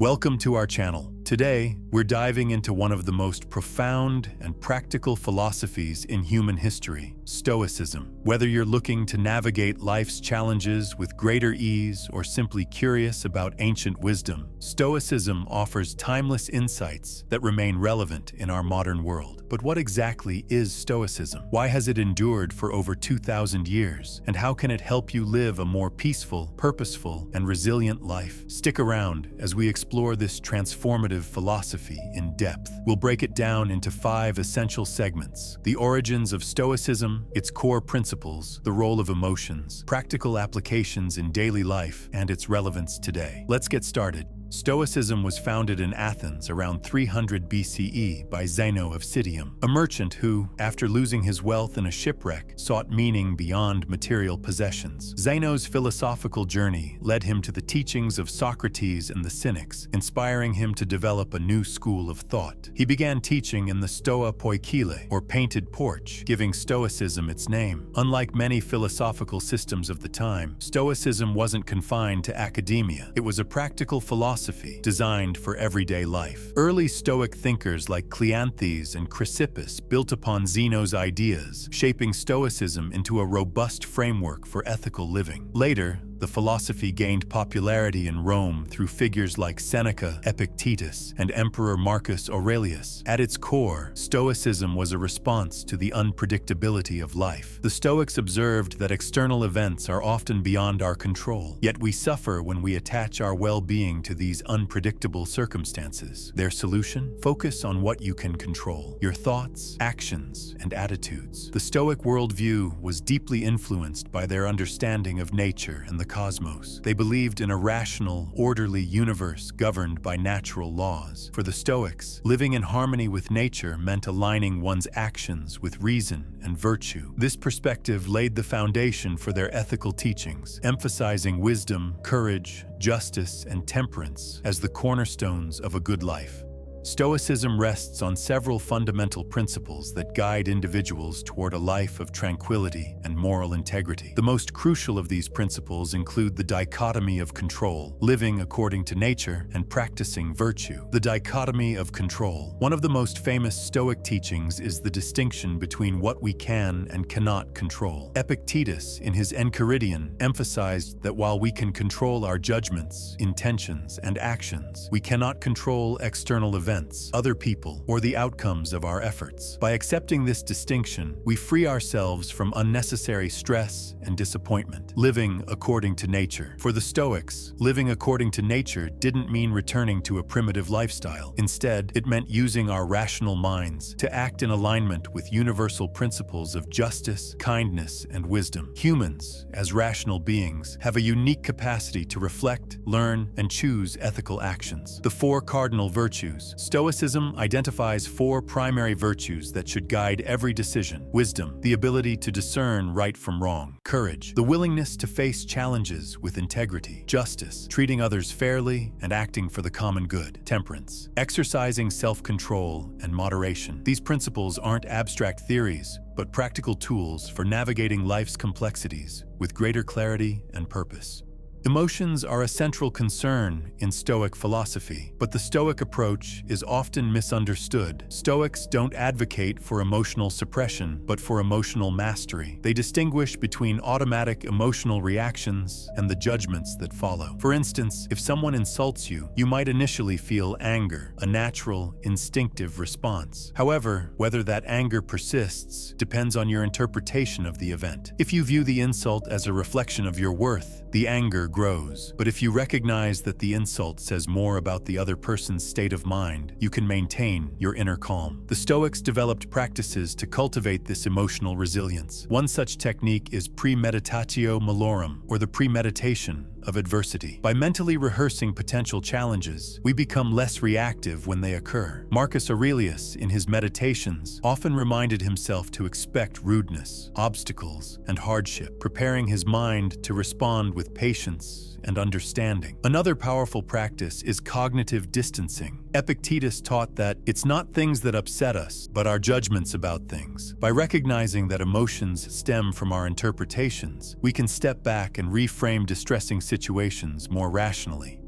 Welcome to our channel. Today, we're diving into one of the most profound and practical philosophies in human history, Stoicism. Whether you're looking to navigate life's challenges with greater ease or simply curious about ancient wisdom, Stoicism offers timeless insights that remain relevant in our modern world. But what exactly is Stoicism? Why has it endured for over 2,000 years? And how can it help you live a more peaceful, purposeful, and resilient life? Stick around as we explore this transformative philosophy in depth. We'll break it down into 5 essential segments: the origins of Stoicism, its core principles, the role of emotions, practical applications in daily life, and its relevance today. Let's get started. Stoicism was founded in Athens around 300 BCE by Zeno of Citium, a merchant who, after losing his wealth in a shipwreck, sought meaning beyond material possessions. Zeno's philosophical journey led him to the teachings of Socrates and the Cynics, inspiring him to develop a new school of thought. He began teaching in the Stoa Poikile, or painted porch, giving Stoicism its name. Unlike many philosophical systems of the time, Stoicism wasn't confined to academia. It was a practical philosophy designed for everyday life. Early Stoic thinkers like Cleanthes and Chrysippus built upon Zeno's ideas, shaping Stoicism into a robust framework for ethical living. Later, the philosophy gained popularity in Rome through figures like Seneca, Epictetus, and Emperor Marcus Aurelius. At its core, Stoicism was a response to the unpredictability of life. The Stoics observed that external events are often beyond our control, yet we suffer when we attach our well-being to these unpredictable circumstances. Their solution? Focus on what you can control: your thoughts, actions, and attitudes. The Stoic worldview was deeply influenced by their understanding of nature and the cosmos. They believed in a rational, orderly universe governed by natural laws. For the Stoics, living in harmony with nature meant aligning one's actions with reason and virtue. This perspective laid the foundation for their ethical teachings, emphasizing wisdom, courage, justice, and temperance as the cornerstones of a good life. Stoicism rests on several fundamental principles that guide individuals toward a life of tranquility and moral integrity. The most crucial of these principles include the dichotomy of control, living according to nature, and practicing virtue. The dichotomy of control. One of the most famous Stoic teachings is the distinction between what we can and cannot control. Epictetus, in his Enchiridion, emphasized that while we can control our judgments, intentions, and actions, we cannot control external events, other people, or the outcomes of our efforts. By accepting this distinction, we free ourselves from unnecessary stress and disappointment, living according to nature. For the Stoics, living according to nature didn't mean returning to a primitive lifestyle. Instead, it meant using our rational minds to act in alignment with universal principles of justice, kindness, and wisdom. Humans, as rational beings, have a unique capacity to reflect, learn, and choose ethical actions. The 4 cardinal virtues. Stoicism identifies 4 primary virtues that should guide every decision: wisdom, the ability to discern right from wrong; courage, the willingness to face challenges with integrity; justice, treating others fairly and acting for the common good; temperance, exercising self-control and moderation. These principles aren't abstract theories, but practical tools for navigating life's complexities with greater clarity and purpose. Emotions are a central concern in Stoic philosophy, but the Stoic approach is often misunderstood. Stoics don't advocate for emotional suppression, but for emotional mastery. They distinguish between automatic emotional reactions and the judgments that follow. For instance, if someone insults you, you might initially feel anger, a natural, instinctive response. However, whether that anger persists depends on your interpretation of the event. If you view the insult as a reflection of your worth, the anger grows. But if you recognize that the insult says more about the other person's state of mind, you can maintain your inner calm. The Stoics developed practices to cultivate this emotional resilience. One such technique is premeditatio malorum, or the premeditation of adversity. By mentally rehearsing potential challenges, we become less reactive when they occur. Marcus Aurelius, in his Meditations, often reminded himself to expect rudeness, obstacles, and hardship, preparing his mind to respond with patience and understanding. Another powerful practice is cognitive distancing. Epictetus taught that it's not things that upset us, but our judgments about things. By recognizing that emotions stem from our interpretations, we can step back and reframe distressing situations more rationally.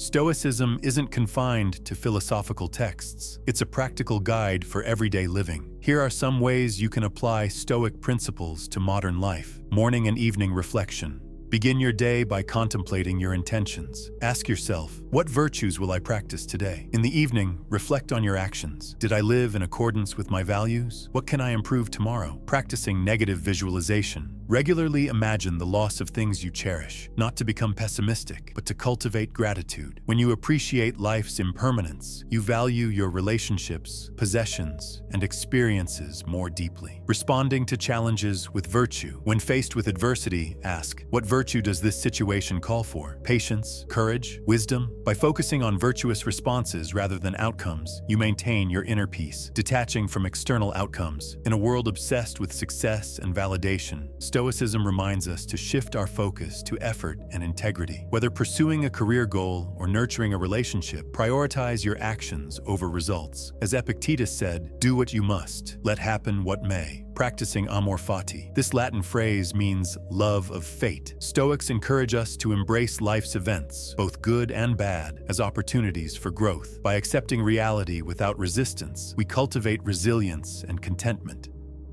Stoicism isn't confined to philosophical texts. It's a practical guide for everyday living. Here are some ways you can apply Stoic principles to modern life. Morning and evening reflection. Begin your day by contemplating your intentions. Ask yourself, what virtues will I practice today? In the evening, reflect on your actions. Did I live in accordance with my values? What can I improve tomorrow? Practicing negative visualization. Regularly imagine the loss of things you cherish, not to become pessimistic, but to cultivate gratitude. When you appreciate life's impermanence, you value your relationships, possessions, and experiences more deeply. Responding to challenges with virtue. When faced with adversity, ask, what virtue does this situation call for? Patience, courage, wisdom? By focusing on virtuous responses rather than outcomes, you maintain your inner peace, detaching from external outcomes. In a world obsessed with success and validation, Stoicism reminds us to shift our focus to effort and integrity. Whether pursuing a career goal or nurturing a relationship, prioritize your actions over results. As Epictetus said, do what you must, let happen what may. Practicing amor fati. This Latin phrase means love of fate. Stoics encourage us to embrace life's events, both good and bad, as opportunities for growth. By accepting reality without resistance, we cultivate resilience and contentment.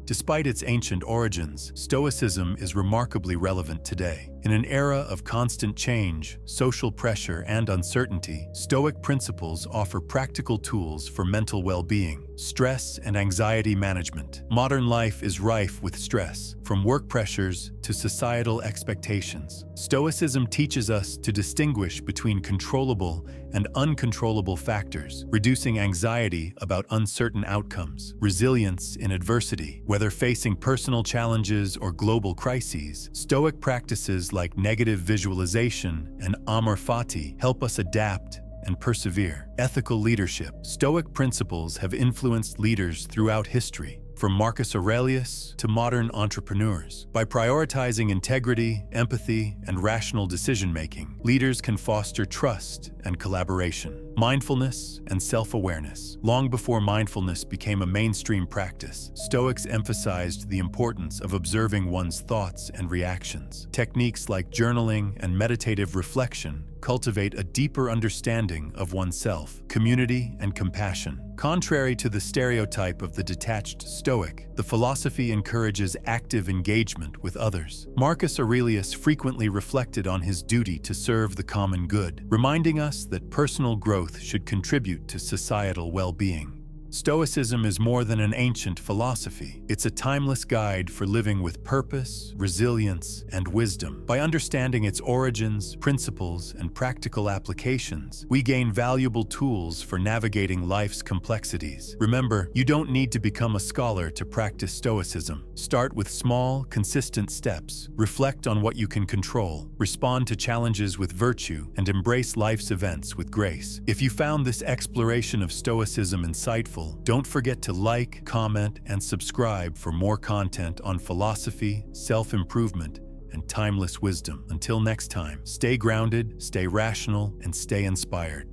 Despite its ancient origins, Stoicism is remarkably relevant today. In an era of constant change, social pressure, and uncertainty, Stoic principles offer practical tools for mental well-being, stress and anxiety management. Modern life is rife with stress, from work pressures to societal expectations. Stoicism teaches us to distinguish between controllable and uncontrollable factors, reducing anxiety about uncertain outcomes. Resilience in adversity. Whether facing personal challenges or global crises, Stoic practices like negative visualization and amor fati help us adapt and persevere. Ethical leadership. Stoic principles have influenced leaders throughout history, from Marcus Aurelius to modern entrepreneurs. By prioritizing integrity, empathy, and rational decision-making, leaders can foster trust and collaboration. Mindfulness and self-awareness. Long before mindfulness became a mainstream practice, Stoics emphasized the importance of observing one's thoughts and reactions. Techniques like journaling and meditative reflection cultivate a deeper understanding of oneself, community, and compassion. Contrary to the stereotype of the detached Stoic, the philosophy encourages active engagement with others. Marcus Aurelius frequently reflected on his duty to serve the common good, reminding us that personal growth should contribute to societal well-being. Stoicism is more than an ancient philosophy. It's a timeless guide for living with purpose, resilience, and wisdom. By understanding its origins, principles, and practical applications, we gain valuable tools for navigating life's complexities. Remember, you don't need to become a scholar to practice Stoicism. Start with small, consistent steps. Reflect on what you can control, respond to challenges with virtue, and embrace life's events with grace. If you found this exploration of Stoicism insightful, don't forget to like, comment, and subscribe for more content on philosophy, self-improvement, and timeless wisdom. Until next time, stay grounded, stay rational, and stay inspired.